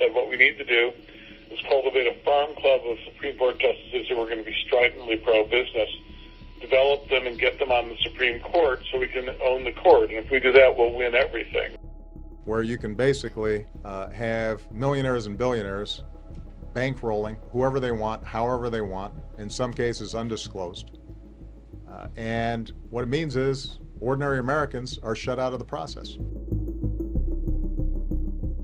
said what we need to do is cultivate a farm club of Supreme Court justices who are going to be stridently pro-business, develop them and get them on the Supreme Court so we can own the court. And if we do that, we'll win everything. Where you can basically have millionaires and billionaires bankrolling whoever they want, however they want, in some cases undisclosed. And what it means is ordinary Americans are shut out of the process.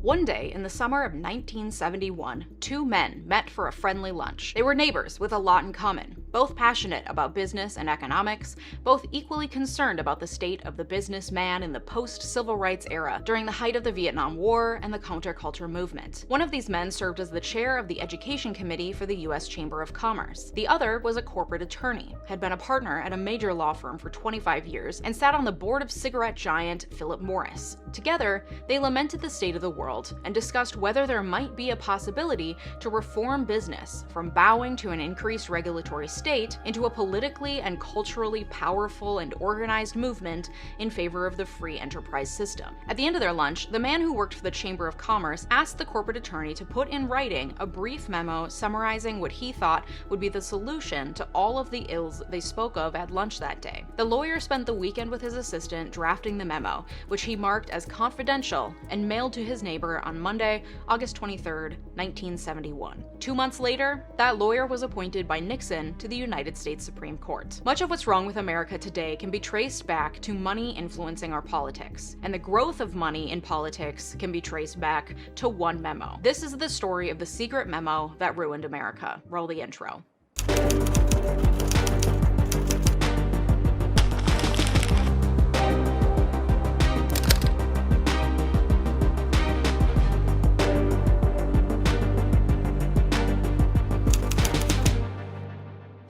One day in the summer of 1971, two men met for a friendly lunch. They were neighbors with a lot in common, both passionate about business and economics, both equally concerned about the state of the businessman in the post-civil rights era during the height of the Vietnam War and the counterculture movement. One of these men served as the chair of the Education Committee for the U.S. Chamber of Commerce. The other was a corporate attorney, had been a partner at a major law firm for 25 years, and sat on the board of cigarette giant Philip Morris. Together, they lamented the state of the world and discussed whether there might be a possibility to reform business from bowing to an increased regulatory state into a politically and culturally powerful and organized movement in favor of the free enterprise system. At the end of their lunch, the man who worked for the Chamber of Commerce asked the corporate attorney to put in writing a brief memo summarizing what he thought would be the solution to all of the ills they spoke of at lunch that day. The lawyer spent the weekend with his assistant drafting the memo, which he marked as confidential and mailed to his neighbor on Monday, August 23, 1971. 2 months later, that lawyer was appointed by Nixon to the United States Supreme Court. Much of what's wrong with America today can be traced back to money influencing our politics, and the growth of money in politics can be traced back to one memo. This is the story of the secret memo that ruined America. Roll the intro.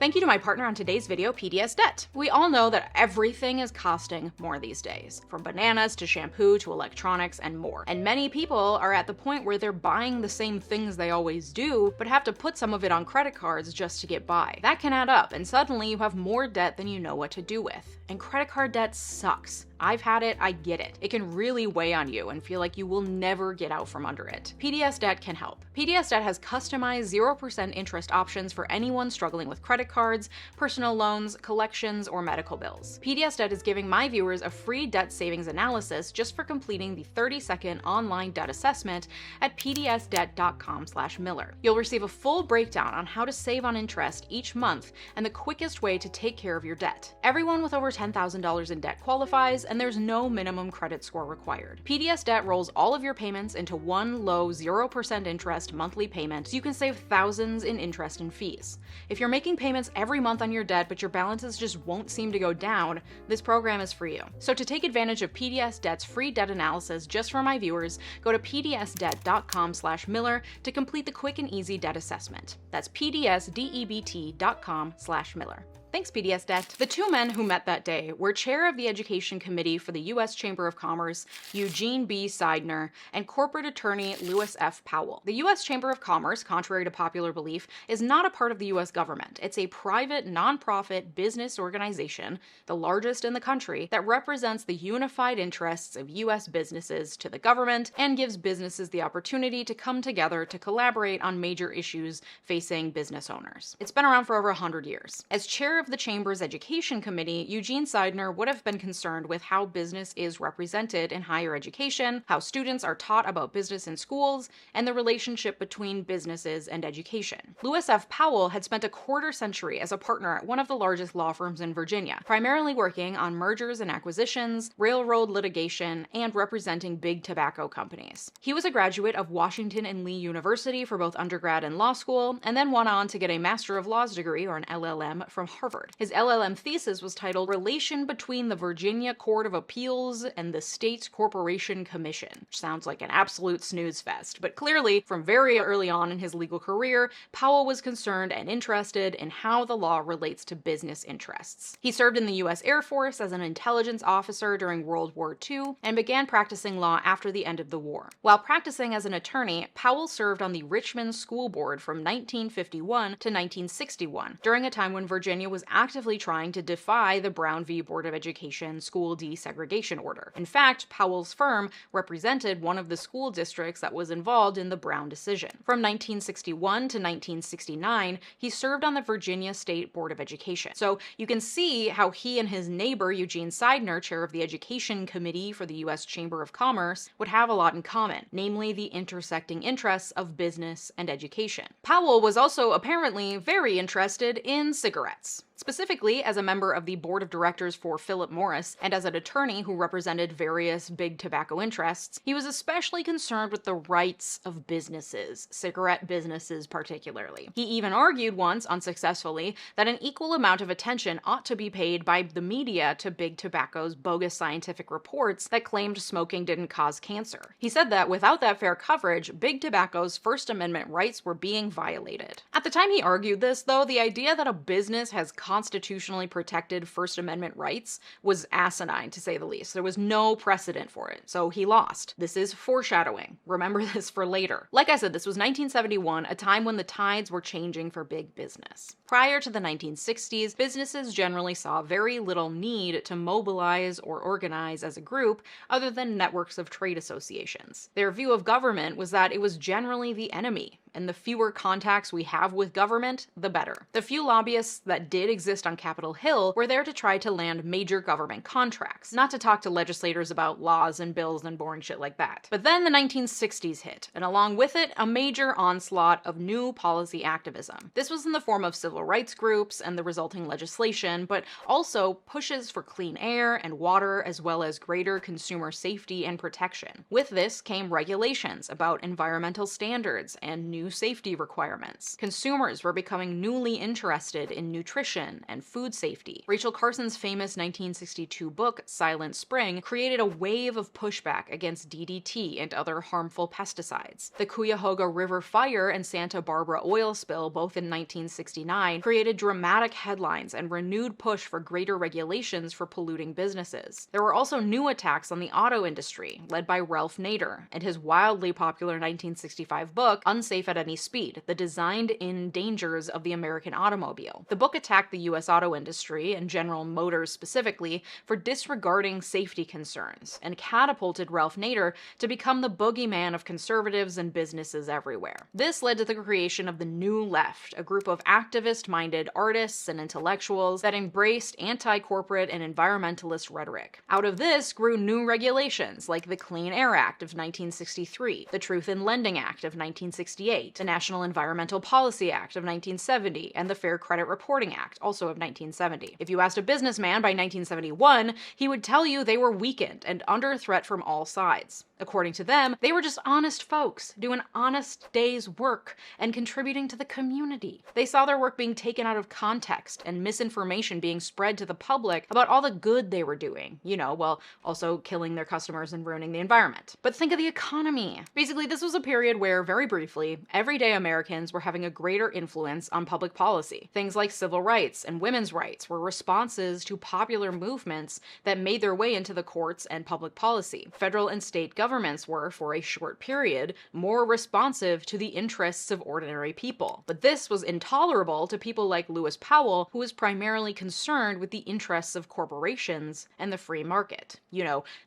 Thank you to my partner on today's video, PDS Debt. We all know that everything is costing more these days, from bananas to shampoo to electronics and more. And many people are at the point where they're buying the same things they always do, but have to put some of it on credit cards just to get by. That can add up, and suddenly you have more debt than you know what to do with. And credit card debt sucks. I've had it, I get it. It can really weigh on you and feel like you will never get out from under it. PDS Debt can help. PDS Debt has customized 0% interest options for anyone struggling with credit cards, personal loans, collections, or medical bills. PDS Debt is giving my viewers a free debt savings analysis just for completing the 30-second online debt assessment at pdsdebt.com/Miller. You'll receive a full breakdown on how to save on interest each month and the quickest way to take care of your debt. Everyone with over $10,000 in debt qualifies, and there's no minimum credit score required. PDS Debt rolls all of your payments into one low 0% interest monthly payment, so you can save thousands in interest and fees. If you're making payments every month on your debt, but your balances just won't seem to go down, this program is for you. So to take advantage of PDS Debt's free debt analysis just for my viewers, go to pdsdebt.com/Miller to complete the quick and easy debt assessment. That's pdsdebt.com/Miller. Thanks, PDS Debt. The two men who met that day were chair of the Education Committee for the U.S. Chamber of Commerce, Eugene B. 𝗧, and corporate attorney Lewis F. Powell. The U.S. Chamber of Commerce, contrary to popular belief, is not a part of the U.S. government. It's a private, nonprofit business organization, the largest in the country, that represents the unified interests of U.S. businesses to the government and gives businesses the opportunity to come together to collaborate on major issues facing business owners. It's been around for over 100 years. As chair of the Chamber's Education Committee, Eugene 𝗧 would have been concerned with how business is represented in higher education, how students are taught about business in schools, and the relationship between businesses and education. Lewis F. Powell had spent a quarter century as a partner at one of the largest law firms in Virginia, primarily working on mergers and acquisitions, railroad litigation, and representing big tobacco companies. He was a graduate of Washington and Lee University for both undergrad and law school, and then went on to get a Master of Laws degree, or an LLM, from Harvard. His LLM thesis was titled Relation Between the Virginia Court of Appeals and the States Corporation Commission, which sounds like an absolute snooze fest. But clearly, from very early on in his legal career, Powell was concerned and interested in how the law relates to business interests. He served in the U.S. Air Force as an intelligence officer during World War II and began practicing law after the end of the war. While practicing as an attorney, Powell served on the Richmond School Board from 1951 to 1961, during a time when Virginia was was actively trying to defy the Brown v. Board of Education school desegregation order. In fact, Powell's firm represented one of the school districts that was involved in the Brown decision. From 1961 to 1969, he served on the Virginia State Board of Education. So you can see how he and his neighbor, Eugene Seidner, chair of the Education Committee for the U.S. Chamber of Commerce, would have a lot in common, namely the intersecting interests of business and education. Powell was also apparently very interested in cigarettes. Specifically, as a member of the board of directors for Philip Morris and as an attorney who represented various big tobacco interests, he was especially concerned with the rights of businesses, cigarette businesses particularly. He even argued once, unsuccessfully, that an equal amount of attention ought to be paid by the media to big tobacco's bogus scientific reports that claimed smoking didn't cause cancer. He said that without that fair coverage, big tobacco's First Amendment rights were being violated. At the time he argued this, though, the idea that a business has constitutionally protected First Amendment rights was asinine, to say the least. There was no precedent for it, so he lost. This is foreshadowing. Remember this for later. Like I said, this was 1971, a time when the tides were changing for big business. Prior to the 1960s, businesses generally saw very little need to mobilize or organize as a group other than networks of trade associations. Their view of government was that it was generally the enemy, and the fewer contacts we have with government, the better. The few lobbyists that did exist on Capitol Hill were there to try to land major government contracts, not to talk to legislators about laws and bills and boring shit like that. But then the 1960s hit, and along with it, a major onslaught of new policy activism. This was in the form of civil rights groups and the resulting legislation, but also pushes for clean air and water, as well as greater consumer safety and protection. With this came regulations about environmental standards and new safety requirements. Consumers were becoming newly interested in nutrition and food safety. Rachel Carson's famous 1962 book, Silent Spring, created a wave of pushback against DDT and other harmful pesticides. The Cuyahoga River fire and Santa Barbara oil spill, both in 1969, created dramatic headlines and renewed push for greater regulations for polluting businesses. There were also new attacks on the auto industry, led by Ralph Nader, and his wildly popular 1965 book, Unsafe at Any Speed: The Designed-In Dangers of the American Automobile. The book attacked the U.S. auto industry, and General Motors specifically, for disregarding safety concerns, and catapulted Ralph Nader to become the boogeyman of conservatives and businesses everywhere. This led to the creation of the New Left, a group of activist-minded artists and intellectuals that embraced anti-corporate and environmentalist rhetoric. Out of this grew new regulations like the Clean Air Act of 1963, the Truth in Lending Act of 1968, the National Environmental Policy Act of 1970, and the Fair Credit Reporting Act, also of 1970. If you asked a businessman by 1971, he would tell you they were weakened and under threat from all sides. According to them, they were just honest folks, doing honest day's work and contributing to the community. They saw their work being taken out of context and misinformation being spread to the public about all the good they were doing, while also killing their customers and ruining the environment. But think of the economy. Basically, this was a period where, very briefly, everyday Americans were having a greater influence on public policy. Things like civil rights and women's rights were responses to popular movements that made their way into the courts and public policy. Federal and state governments were, for a short period, more responsive to the interests of ordinary people. But this was intolerable to people like Lewis Powell, who was primarily concerned with the interests of corporations and the free market.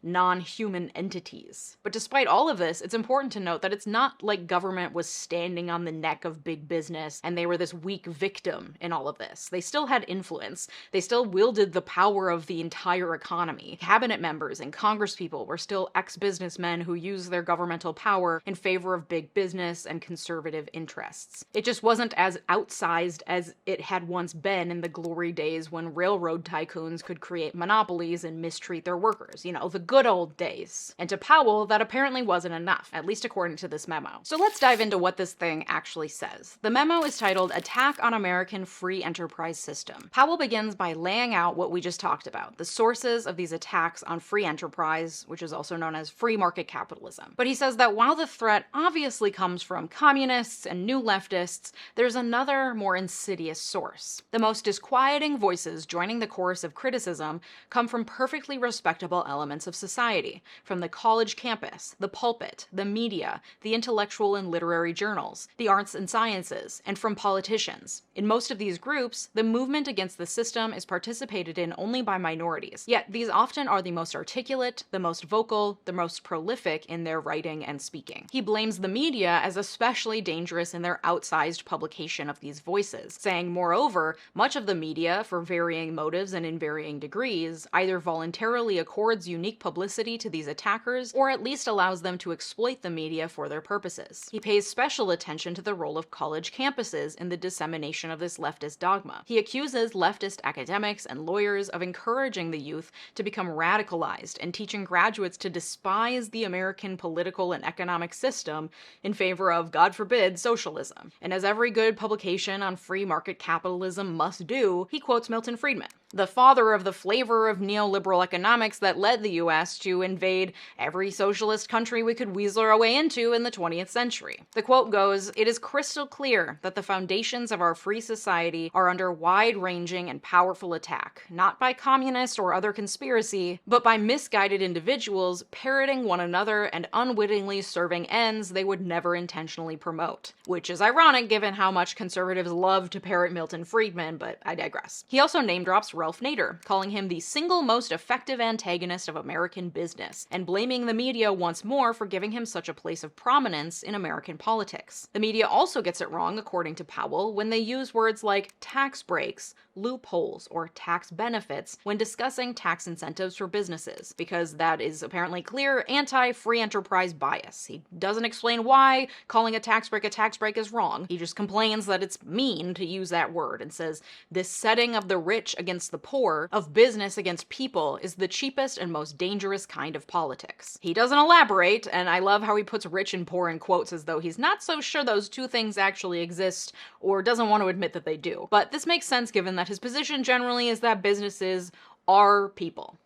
Non-human entities. But despite all of this, it's important to note that it's not like government was standing on the neck of big business and they were this weak victim in all of this. They still had influence. They still wielded the power of the entire economy. Cabinet members and congresspeople were still ex-businessmen who used their governmental power in favor of big business and conservative interests. It just wasn't as outsized as it had once been in the glory days when railroad tycoons could create monopolies and mistreat their workers. The good old days. And to Powell, that apparently wasn't enough, at least according to this memo. So let's dive into what this thing actually says. The memo is titled Attack on American Free Enterprise System. Powell begins by laying out what we just talked about, the sources of these attacks on free enterprise, which is also known as free market capitalism. But he says that while the threat obviously comes from communists and new leftists, there's another more insidious source. The most disquieting voices joining the chorus of criticism come from perfectly respectable elements of society, from the college campus, the pulpit, the media, the intellectual and literary journalism, journals, the arts and sciences, and from politicians. In most of these groups, the movement against the system is participated in only by minorities, yet these often are the most articulate, the most vocal, the most prolific in their writing and speaking. He blames the media as especially dangerous in their outsized publication of these voices, saying, moreover, much of the media, for varying motives and in varying degrees, either voluntarily accords unique publicity to these attackers, or at least allows them to exploit the media for their purposes. He pays special attention to the role of college campuses in the dissemination of this leftist dogma. He accuses leftist academics and lawyers of encouraging the youth to become radicalized and teaching graduates to despise the American political and economic system in favor of, God forbid, socialism. And as every good publication on free market capitalism must do, he quotes Milton Friedman, the father of the flavor of neoliberal economics that led the US to invade every socialist country we could weasel our way into in the 20th century. The quote goes, "It is crystal clear that the foundations of our free society are under wide-ranging and powerful attack, not by communist or other conspiracy, but by misguided individuals parroting one another and unwittingly serving ends they would never intentionally promote." Which is ironic given how much conservatives love to parrot Milton Friedman, but I digress. He also name-drops Ralph Nader, calling him the single most effective antagonist of American business, and blaming the media once more for giving him such a place of prominence in American politics. The media also gets it wrong, according to Powell, when they use words like tax breaks, loopholes, or tax benefits when discussing tax incentives for businesses, because that is apparently clear anti-free enterprise bias. He doesn't explain why calling a tax break is wrong. He just complains that it's mean to use that word and says, "This setting of the rich against the poor, of business against people, is the cheapest and most dangerous kind of politics." He doesn't elaborate, and I love how he puts rich and poor in quotes as though he's not so sure those two things actually exist, or doesn't want to admit that they do. But this makes sense given that his position generally is that businesses are people.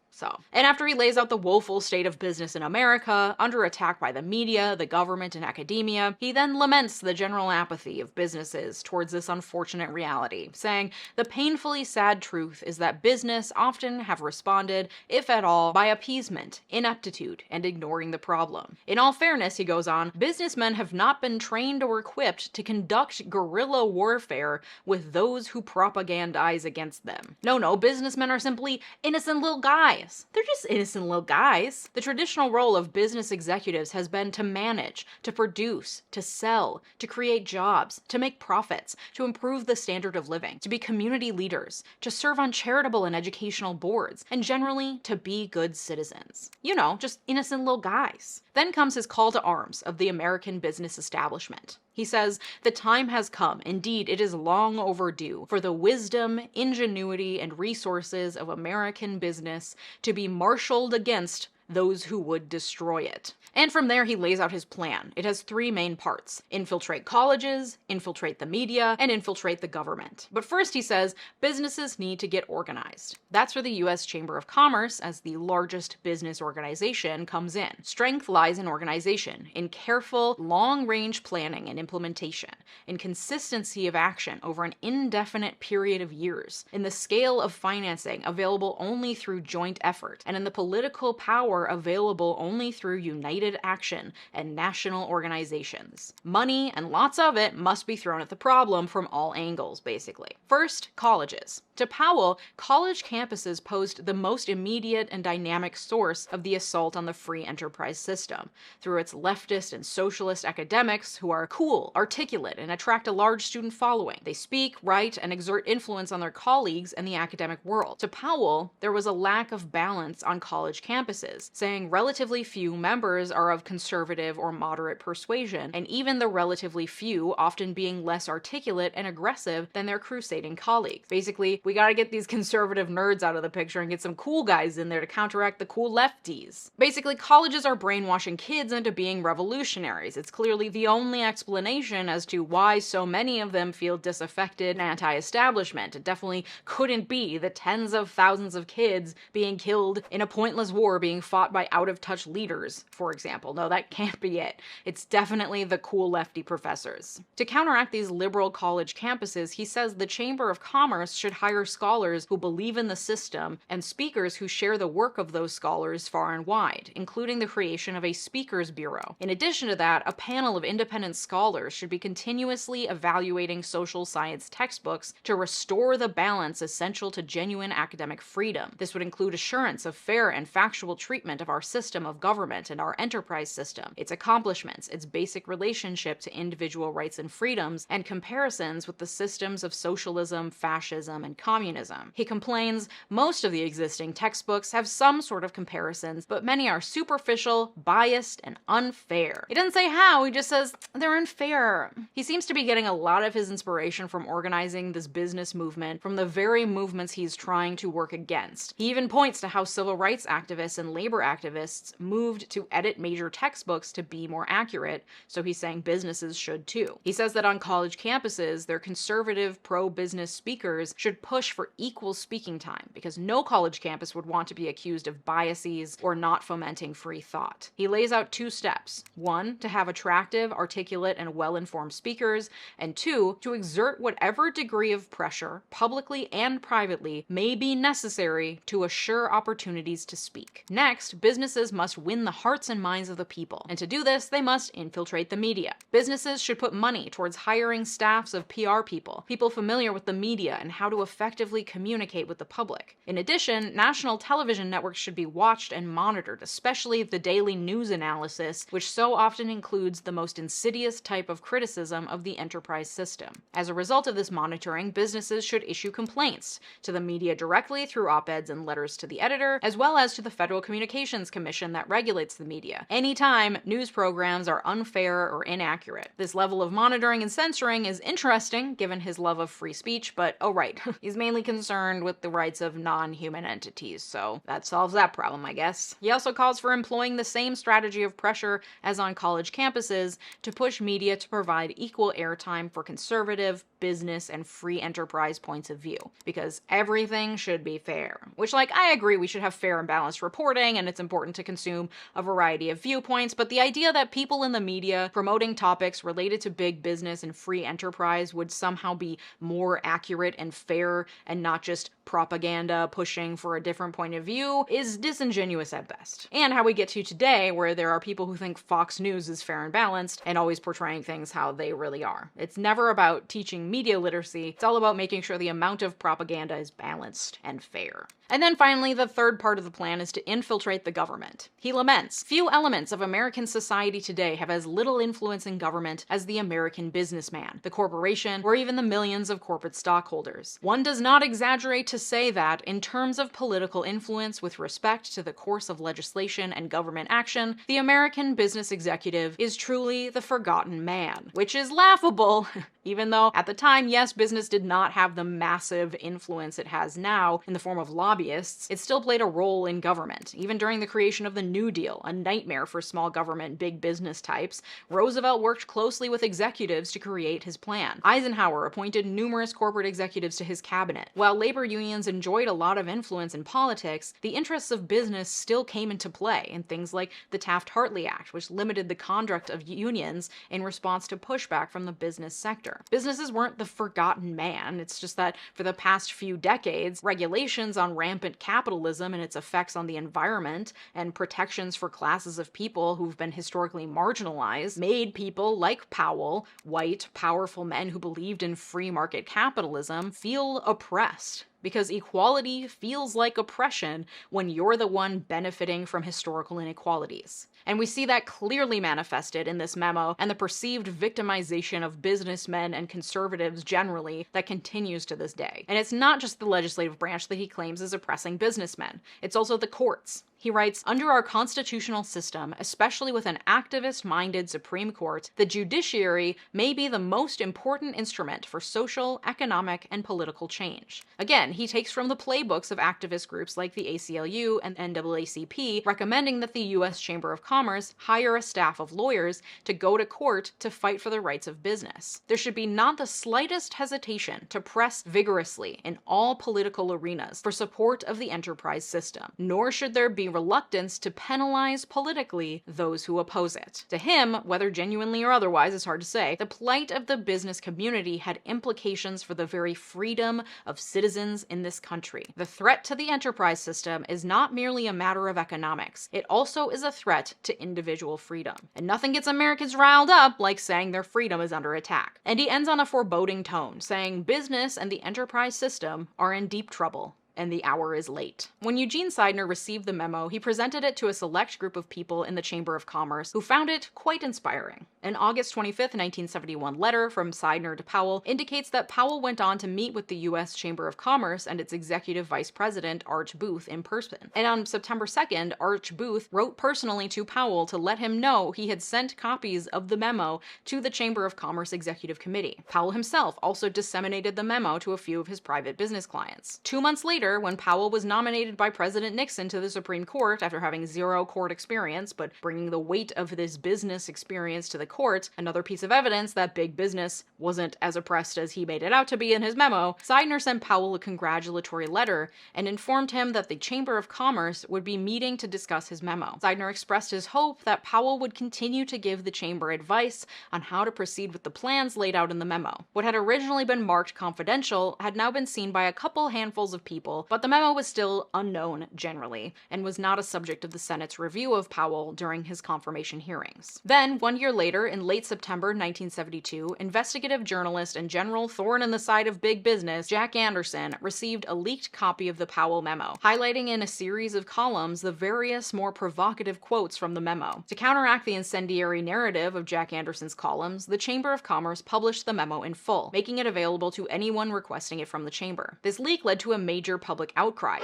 And after he lays out the woeful state of business in America, under attack by the media, the government, and academia, he then laments the general apathy of businesses towards this unfortunate reality, saying, "The painfully sad truth is that business often have responded, if at all, by appeasement, ineptitude, and ignoring the problem. In all fairness," he goes on, "businessmen have not been trained or equipped to conduct guerrilla warfare with those who propagandize against them. No, businessmen are simply innocent little guys. They're just innocent little guys." The traditional role of business executives has been to manage, to produce, to sell, to create jobs, to make profits, to improve the standard of living, to be community leaders, to serve on charitable and educational boards, and generally to be good citizens. Just innocent little guys. Then comes his call to arms of the American business establishment. He says, "The time has come, indeed it is long overdue, for the wisdom, ingenuity, and resources of American business to be marshaled against those who would destroy it." And from there he lays out his plan. It has three main parts: infiltrate colleges, infiltrate the media, and infiltrate the government. But first he says businesses need to get organized. That's where the U.S. Chamber of Commerce, as the largest business organization, comes in. Strength lies in organization, in careful, long-range planning and implementation, in consistency of action over an indefinite period of years, in the scale of financing available only through joint effort, and in the political power available only through united action and national organizations. Money, and lots of it, must be thrown at the problem from all angles, basically. First, colleges. To Powell, college campuses posed the most immediate and dynamic source of the assault on the free enterprise system, through its leftist and socialist academics who are cool, articulate, and attract a large student following. They speak, write, and exert influence on their colleagues and the academic world. To Powell, there was a lack of balance on college campuses, saying relatively few members are of conservative or moderate persuasion, and even the relatively few often being less articulate and aggressive than their crusading colleagues. Basically, we gotta get these conservative nerds out of the picture and get some cool guys in there to counteract the cool lefties. Basically, colleges are brainwashing kids into being revolutionaries. It's clearly the only explanation as to why so many of them feel disaffected and anti-establishment. It definitely couldn't be the tens of thousands of kids being killed in a pointless war being fought taught by out-of-touch leaders, for example. No, that can't be it. It's definitely the cool lefty professors. To counteract these liberal college campuses, he says the Chamber of Commerce should hire scholars who believe in the system and speakers who share the work of those scholars far and wide, including the creation of a speakers bureau. In addition to that, a panel of independent scholars should be continuously evaluating social science textbooks to restore the balance essential to genuine academic freedom. This would include assurance of fair and factual treatment of our system of government and our enterprise system, its accomplishments, its basic relationship to individual rights and freedoms, and comparisons with the systems of socialism, fascism, and communism. He complains most of the existing textbooks have some sort of comparisons, but many are superficial, biased, and unfair. He doesn't say how, he just says they're unfair. He seems to be getting a lot of his inspiration from organizing this business movement from the very movements he's trying to work against. He even points to how civil rights activists and labor activists moved to edit major textbooks to be more accurate, so he's saying businesses should too. He says that on college campuses, their conservative, pro-business speakers should push for equal speaking time, because no college campus would want to be accused of biases or not fomenting free thought. He lays out 2 steps. 1, to have attractive, articulate, and well-informed speakers, and 2, to exert whatever degree of pressure, publicly and privately, may be necessary to assure opportunities to speak. Next, businesses must win the hearts and minds of the people, and to do this, they must infiltrate the media. Businesses should put money towards hiring staffs of PR people familiar with the media and how to effectively communicate with the public. In addition, national television networks should be watched and monitored, especially the daily news analysis, which so often includes the most insidious type of criticism of the enterprise system. As a result of this monitoring, businesses should issue complaints to the media directly through op-eds and letters to the editor, as well as to the Federal Communications Commission that regulates the media, anytime news programs are unfair or inaccurate. This level of monitoring and censoring is interesting, given his love of free speech, but oh right, he's mainly concerned with the rights of non-human entities, so that solves that problem, I guess. He also calls for employing the same strategy of pressure as on college campuses to push media to provide equal airtime for conservative, business, and free enterprise points of view, because everything should be fair. Which, like, I agree we should have fair and balanced reporting, and it's important to consume a variety of viewpoints, but the idea that people in the media promoting topics related to big business and free enterprise would somehow be more accurate and fair and not just propaganda pushing for a different point of view is disingenuous at best. And how we get to today, where there are people who think Fox News is fair and balanced and always portraying things how they really are. It's never about teaching media literacy, it's all about making sure the amount of propaganda is balanced and fair. And then finally, the third part of the plan is to infiltrate the government. He laments, few elements of American society today have as little influence in government as the American businessman, the corporation, or even the millions of corporate stockholders. One does not exaggerate to say that, in terms of political influence with respect to the course of legislation and government action, the American business executive is truly the forgotten man, which is laughable, even though at the time, yes, business did not have the massive influence it has now in the form of lobbyists. It still played a role in government. Even during the creation of the New Deal, a nightmare for small government, big business types, Roosevelt worked closely with executives to create his plan. Eisenhower appointed numerous corporate executives to his cabinet. While labor unions enjoyed a lot of influence in politics, the interests of business still came into play in things like the Taft-Hartley Act, which limited the conduct of unions in response to pushback from the business sector. Businesses weren't the forgotten man. It's just that for the past few decades, regulations on rampant capitalism and its effects on the environment and protections for classes of people who've been historically marginalized made people like Powell, white, powerful men who believed in free market capitalism, feel oppressed. Because equality feels like oppression when you're the one benefiting from historical inequalities. And we see that clearly manifested in this memo and the perceived victimization of businessmen and conservatives generally that continues to this day. And it's not just the legislative branch that he claims is oppressing businessmen, it's also the courts. He writes, under our constitutional system, especially with an activist-minded Supreme Court, the judiciary may be the most important instrument for social, economic, and political change. Again, he takes from the playbooks of activist groups like the ACLU and NAACP, recommending that the U.S. Chamber of Commerce hire a staff of lawyers to go to court to fight for the rights of business. There should be not the slightest hesitation to press vigorously in all political arenas for support of the enterprise system, nor should there be reluctance to penalize politically those who oppose it. To him, whether genuinely or otherwise is hard to say, the plight of the business community had implications for the very freedom of citizens in this country. The threat to the enterprise system is not merely a matter of economics, it also is a threat to individual freedom. And nothing gets Americans riled up like saying their freedom is under attack. And he ends on a foreboding tone, saying business and the enterprise system are in deep trouble, and the hour is late. When Eugene 𝗬𝗓 received the memo, he presented it to a select group of people in the Chamber of Commerce who found it quite inspiring. An August 25, 1971 letter from 𝗬𝗓 to Powell indicates that Powell went on to meet with the U.S. Chamber of Commerce and its executive vice president, Arch Booth, in person. And on September 2nd, Arch Booth wrote personally to Powell to let him know he had sent copies of the memo to the Chamber of Commerce Executive Committee. Powell himself also disseminated the memo to a few of his private business clients. 2 months later, when Powell was nominated by President Nixon to the Supreme Court after having zero court experience, but bringing the weight of this business experience to the court, another piece of evidence that big business wasn't as oppressed as he made it out to be in his memo, 𝗬𝗓 sent Powell a congratulatory letter and informed him that the Chamber of Commerce would be meeting to discuss his memo. 𝗬𝗓 expressed his hope that Powell would continue to give the Chamber advice on how to proceed with the plans laid out in the memo. What had originally been marked confidential had now been seen by a couple handfuls of people, but the memo was still unknown generally, and was not a subject of the Senate's review of Powell during his confirmation hearings. Then, 1 year later, in late September 1972, investigative journalist and general thorn in the side of big business, Jack Anderson, received a leaked copy of the Powell memo, highlighting in a series of columns the various more provocative quotes from the memo. To counteract the incendiary narrative of Jack Anderson's columns, the Chamber of Commerce published the memo in full, making it available to anyone requesting it from the chamber. This leak led to a major public outcry.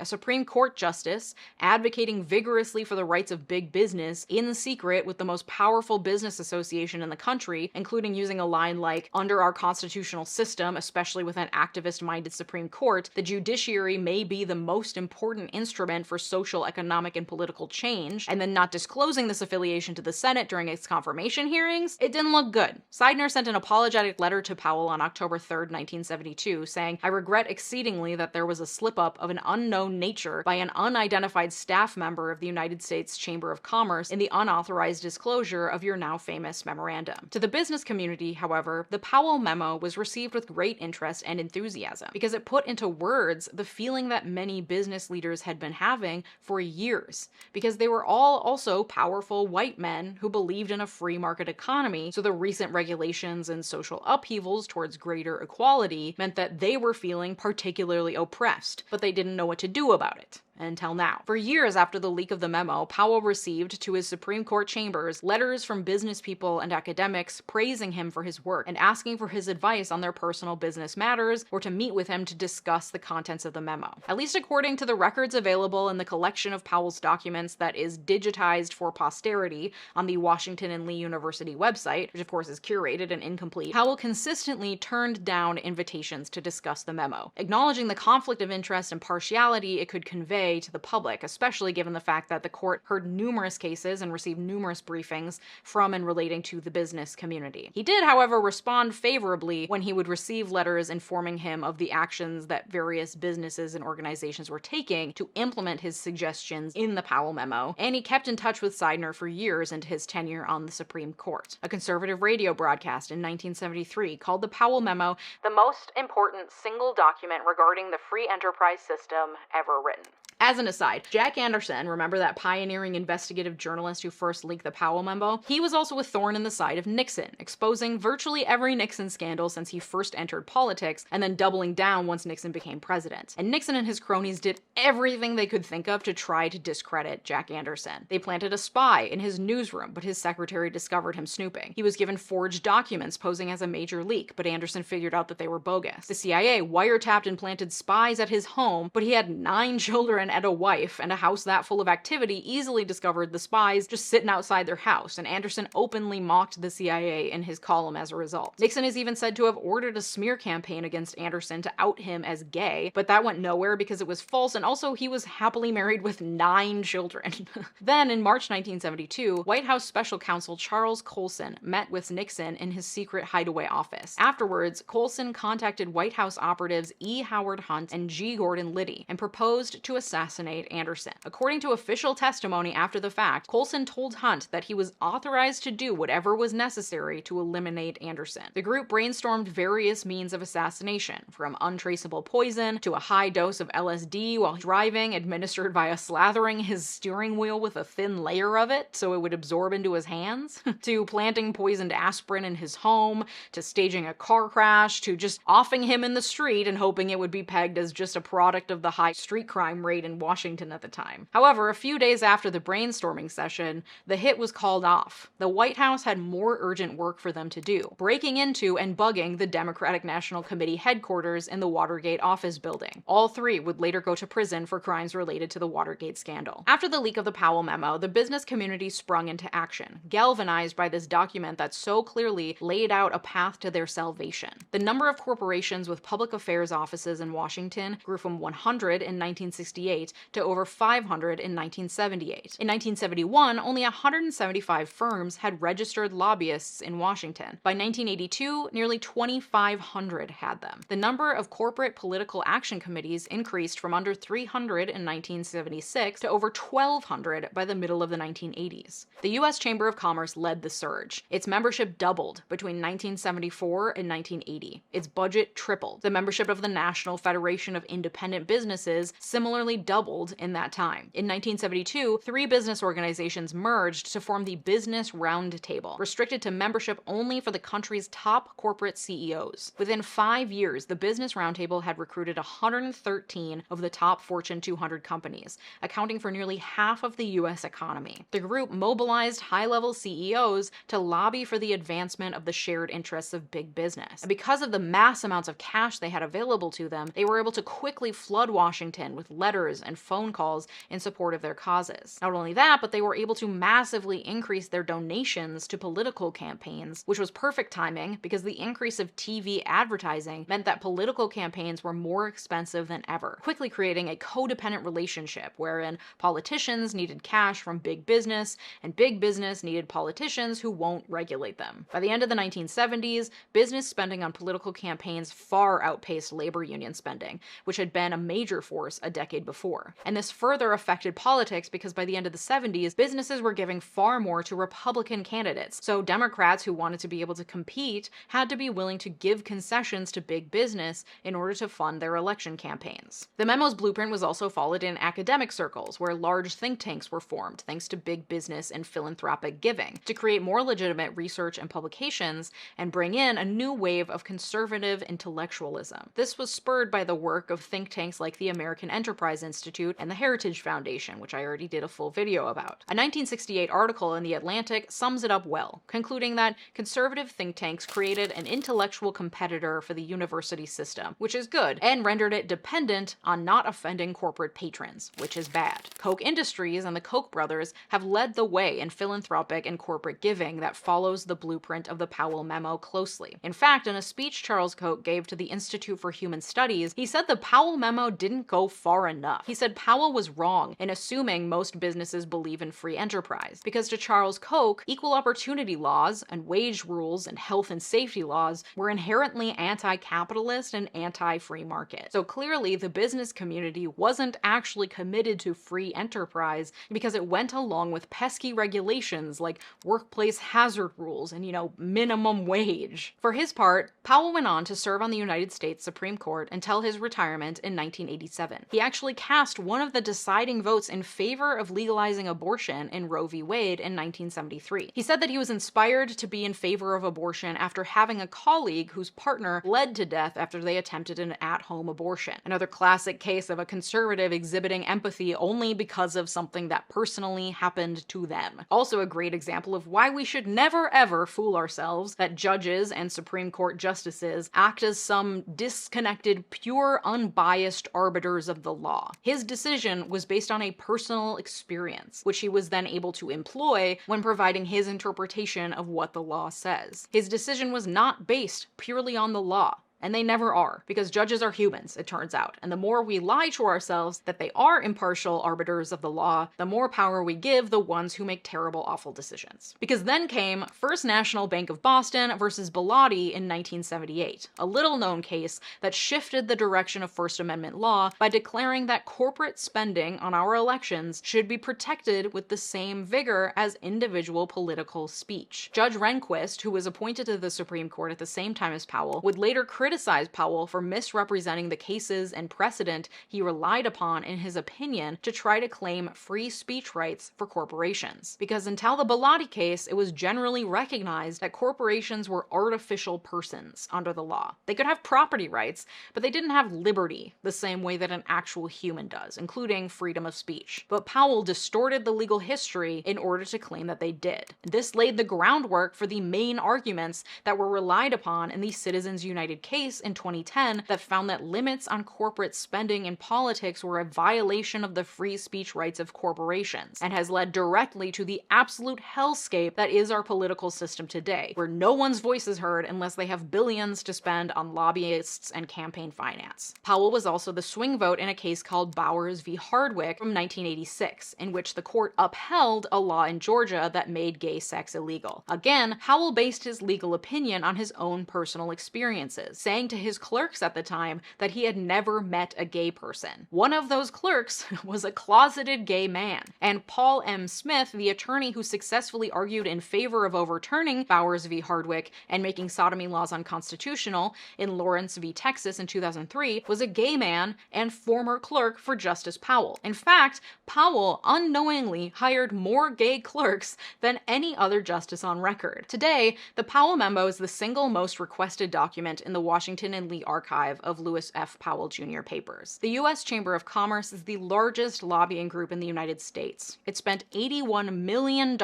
A Supreme Court justice advocating vigorously for the rights of big business in secret with the most powerful business association in the country, including using a line like, "Under our constitutional system, especially with an activist-minded Supreme Court, the judiciary may be the most important instrument for social, economic, and political change," and then not disclosing this affiliation to the Senate during its confirmation hearings. It didn't look good. 𝗬𝗓 sent an apologetic letter to Powell on October 3, 1972, saying, "I regret exceedingly that there was a slip-up of an unknown nature by an unidentified staff member of the United States Chamber of Commerce in the unauthorized disclosure of your now famous memorandum." To the business community, however, the Powell memo was received with great interest and enthusiasm, because it put into words the feeling that many business leaders had been having for years, because they were all also powerful white men who believed in a free market economy, so the recent regulations and social upheavals towards greater equality meant that they were feeling particularly oppressed, but they didn't know what to do about it. Until now. For years after the leak of the memo, Powell received to his Supreme Court chambers letters from business people and academics praising him for his work and asking for his advice on their personal business matters or to meet with him to discuss the contents of the memo. At least according to the records available in the collection of Powell's documents that is digitized for posterity on the Washington and Lee University website, which of course is curated and incomplete, Powell consistently turned down invitations to discuss the memo, acknowledging the conflict of interest and partiality it could convey to the public, especially given the fact that the court heard numerous cases and received numerous briefings from and relating to the business community. He did, however, respond favorably when he would receive letters informing him of the actions that various businesses and organizations were taking to implement his suggestions in the Powell memo, and he kept in touch with 𝗬𝗓 for years into his tenure on the Supreme Court. A conservative radio broadcast in 1973 called the Powell memo the most important single document regarding the free enterprise system ever written. As an aside, Jack Anderson, remember that pioneering investigative journalist who first leaked the Powell memo? He was also a thorn in the side of Nixon, exposing virtually every Nixon scandal since he first entered politics, and then doubling down once Nixon became president. And Nixon and his cronies did everything they could think of to try to discredit Jack Anderson. They planted a spy in his newsroom, but his secretary discovered him snooping. He was given forged documents posing as a major leak, but Anderson figured out that they were bogus. The CIA wiretapped and planted spies at his home, but he had 9 children and a wife, and a house that full of activity easily discovered the spies just sitting outside their house, and Anderson openly mocked the CIA in his column as a result. Nixon is even said to have ordered a smear campaign against Anderson to out him as gay, but that went nowhere because it was false, and also he was happily married with 9 children. Then, in March 1972, White House Special Counsel Charles Colson met with Nixon in his secret hideaway office. Afterwards, Colson contacted White House operatives E. Howard Hunt and G. Gordon Liddy and proposed to assassinate Anderson. According to official testimony after the fact, Coulson told Hunt that he was authorized to do whatever was necessary to eliminate Anderson. The group brainstormed various means of assassination, from untraceable poison to a high dose of LSD while driving, administered via slathering his steering wheel with a thin layer of it so it would absorb into his hands, to planting poisoned aspirin in his home, to staging a car crash, to just offing him in the street and hoping it would be pegged as just a product of the high street crime rate in Washington at the time. However, a few days after the brainstorming session, the hit was called off. The White House had more urgent work for them to do, breaking into and bugging the Democratic National Committee headquarters in the Watergate office building. All three would later go to prison for crimes related to the Watergate scandal. After the leak of the Powell memo, the business community sprung into action, galvanized by this document that so clearly laid out a path to their salvation. The number of corporations with public affairs offices in Washington grew from 100 in 1968 to over 500 in 1978. In 1971, only 175 firms had registered lobbyists in Washington. By 1982, nearly 2,500 had them. The number of corporate political action committees increased from under 300 in 1976 to over 1,200 by the middle of the 1980s. The U.S. Chamber of Commerce led the surge. Its membership doubled between 1974 and 1980. Its budget tripled. The membership of the National Federation of Independent Businesses similarly doubled in that time. In 1972, 3 business organizations merged to form the Business Roundtable, restricted to membership only for the country's top corporate CEOs. Within 5 years, the Business Roundtable had recruited 113 of the top Fortune 200 companies, accounting for nearly half of the U.S. economy. The group mobilized high-level CEOs to lobby for the advancement of the shared interests of big business. And because of the mass amounts of cash they had available to them, they were able to quickly flood Washington with letters and phone calls in support of their causes. Not only that, but they were able to massively increase their donations to political campaigns, which was perfect timing because the increase of TV advertising meant that political campaigns were more expensive than ever, quickly creating a codependent relationship wherein politicians needed cash from big business and big business needed politicians who won't regulate them. By the end of the 1970s, business spending on political campaigns far outpaced labor union spending, which had been a major force a decade before. And this further affected politics because by the end of the 70s, businesses were giving far more to Republican candidates. So Democrats who wanted to be able to compete had to be willing to give concessions to big business in order to fund their election campaigns. The memo's blueprint was also followed in academic circles, where large think tanks were formed thanks to big business and philanthropic giving, to create more legitimate research and publications and bring in a new wave of conservative intellectualism. This was spurred by the work of think tanks like the American Enterprise Institute and the Heritage Foundation, which I already did a full video about. A 1968 article in The Atlantic sums it up well, concluding that conservative think tanks created an intellectual competitor for the university system, which is good, and rendered it dependent on not offending corporate patrons, which is bad. Koch Industries and the Koch brothers have led the way in philanthropic and corporate giving that follows the blueprint of the Powell memo closely. In fact, in a speech Charles Koch gave to the Institute for Human Studies, he said the Powell memo didn't go far enough. He said Powell was wrong in assuming most businesses believe in free enterprise, because to Charles Koch, equal opportunity laws and wage rules and health and safety laws were inherently anti-capitalist and anti-free market. So clearly the business community wasn't actually committed to free enterprise because it went along with pesky regulations like workplace hazard rules and, minimum wage. For his part, Powell went on to serve on the United States Supreme Court until his retirement in 1987. He actually cast one of the deciding votes in favor of legalizing abortion in Roe v. Wade in 1973. He said that he was inspired to be in favor of abortion after having a colleague whose partner bled to death after they attempted an at-home abortion. Another classic case of a conservative exhibiting empathy only because of something that personally happened to them. Also a great example of why we should never ever fool ourselves that judges and Supreme Court justices act as some disconnected, pure, unbiased arbiters of the law. His decision was based on a personal experience, which he was then able to employ when providing his interpretation of what the law says. His decision was not based purely on the law. And they never are, because judges are humans, it turns out. And the more we lie to ourselves that they are impartial arbiters of the law, the more power we give the ones who make terrible, awful decisions. Because then came First National Bank of Boston versus Bilotti in 1978, a little-known case that shifted the direction of First Amendment law by declaring that corporate spending on our elections should be protected with the same vigor as individual political speech. Judge Rehnquist, who was appointed to the Supreme Court at the same time as Powell, would later criticize Powell for misrepresenting the cases and precedent he relied upon in his opinion to try to claim free speech rights for corporations. Because until the Bilotti case, it was generally recognized that corporations were artificial persons under the law. They could have property rights, but they didn't have liberty the same way that an actual human does, including freedom of speech. But Powell distorted the legal history in order to claim that they did. This laid the groundwork for the main arguments that were relied upon in the Citizens United case in 2010 that found that limits on corporate spending in politics were a violation of the free speech rights of corporations, and has led directly to the absolute hellscape that is our political system today, where no one's voice is heard unless they have billions to spend on lobbyists and campaign finance. Powell was also the swing vote in a case called Bowers v. Hardwick from 1986, in which the court upheld a law in Georgia that made gay sex illegal. Again, Powell based his legal opinion on his own personal experiences, saying to his clerks at the time that he had never met a gay person. One of those clerks was a closeted gay man, and Paul M. Smith, the attorney who successfully argued in favor of overturning Bowers v. Hardwick and making sodomy laws unconstitutional in Lawrence v. Texas in 2003, was a gay man and former clerk for Justice Powell. In fact, Powell unknowingly hired more gay clerks than any other justice on record. Today, the Powell Memo is the single most requested document in the Washington and Lee archive of Lewis F. Powell Jr. papers. The U.S. Chamber of Commerce is the largest lobbying group in the United States. It spent $81 million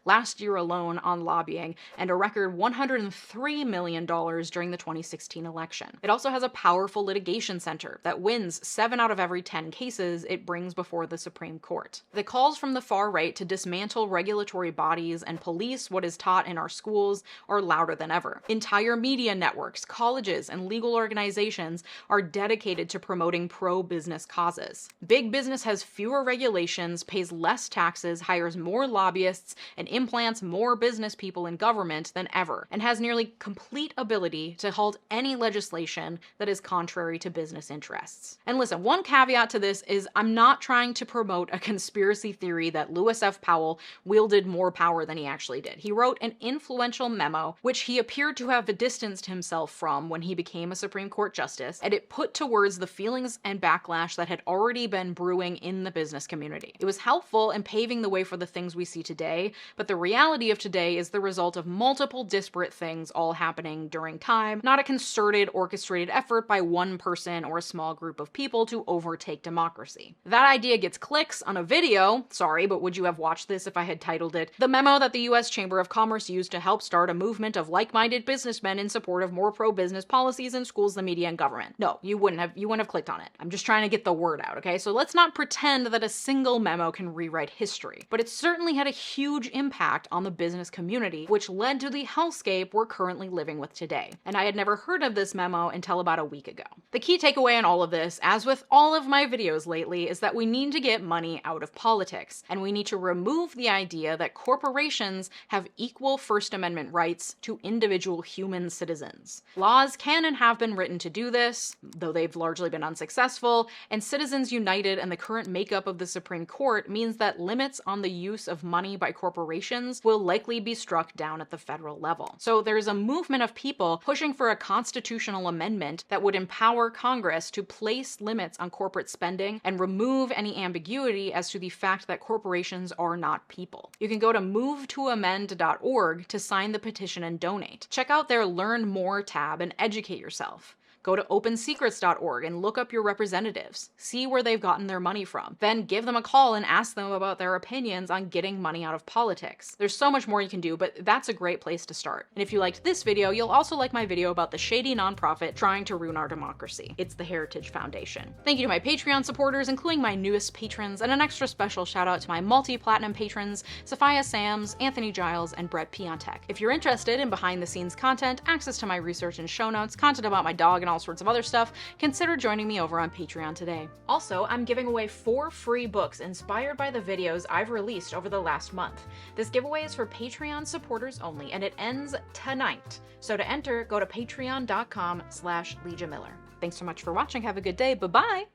last year alone on lobbying, and a record $103 million during the 2016 election. It also has a powerful litigation center that wins 7 out of every 10 cases it brings before the Supreme Court. The calls from the far right to dismantle regulatory bodies and police what is taught in our schools are louder than ever. Entire media networks, colleges, and legal organizations are dedicated to promoting pro-business causes. Big business has fewer regulations, pays less taxes, hires more lobbyists, and implants more business people in government than ever, and has nearly complete ability to halt any legislation that is contrary to business interests. And listen, one caveat to this is I'm not trying to promote a conspiracy theory that Lewis F. Powell wielded more power than he actually did. He wrote an influential memo, which he appeared to have distanced himself from when he became a Supreme Court justice, and it put to words the feelings and backlash that had already been brewing in the business community. It was helpful in paving the way for the things we see today, but the reality of today is the result of multiple disparate things all happening during time, not a concerted, orchestrated effort by one person or a small group of people to overtake democracy. That idea gets clicks on a video, sorry, but would you have watched this if I had titled it, "The Memo That the U.S. Chamber of Commerce Used to Help Start a Movement of Like-Minded Businessmen in Support of More Pro-Business Policies in Schools, the Media, and Government"? No, you wouldn't have clicked on it. I'm just trying to get the word out, okay? So let's not pretend that a single memo can rewrite history, but it certainly had a huge impact on the business community, which led to the hellscape we're currently living with today. And I had never heard of this memo until about a week ago. The key takeaway in all of this, as with all of my videos lately, is that we need to get money out of politics, and we need to remove the idea that corporations have equal First Amendment rights to individual human citizens. Laws can and have been written to do this, though they've largely been unsuccessful, and Citizens United and the current makeup of the Supreme Court means that limits on the use of money by corporations will likely be struck down at the federal level. So there's a movement of people pushing for a constitutional amendment that would empower Congress to place limits on corporate spending and remove any ambiguity as to the fact that corporations are not people. You can go to movetoamend.org to sign the petition and donate. Check out their Learn More tab and educate yourself. Go to opensecrets.org and look up your representatives. See where they've gotten their money from. Then give them a call and ask them about their opinions on getting money out of politics. There's so much more you can do, but that's a great place to start. And if you liked this video, you'll also like my video about the shady nonprofit trying to ruin our democracy. It's the Heritage Foundation. Thank you to my Patreon supporters, including my newest patrons, and an extra special shout out to my multi-platinum patrons, Sophia Sams, Anthony Giles, and Brett Piontek. If you're interested in behind-the-scenes content, access to my research and show notes, content about my dog, and all sorts of other stuff, consider joining me over on Patreon today. Also, I'm giving away 4 free books inspired by the videos I've released over the last month. This giveaway is for Patreon supporters only, and it ends tonight. So to enter, go to patreon.com/LeejaMiller. Thanks so much for watching. Have a good day. Bye-bye!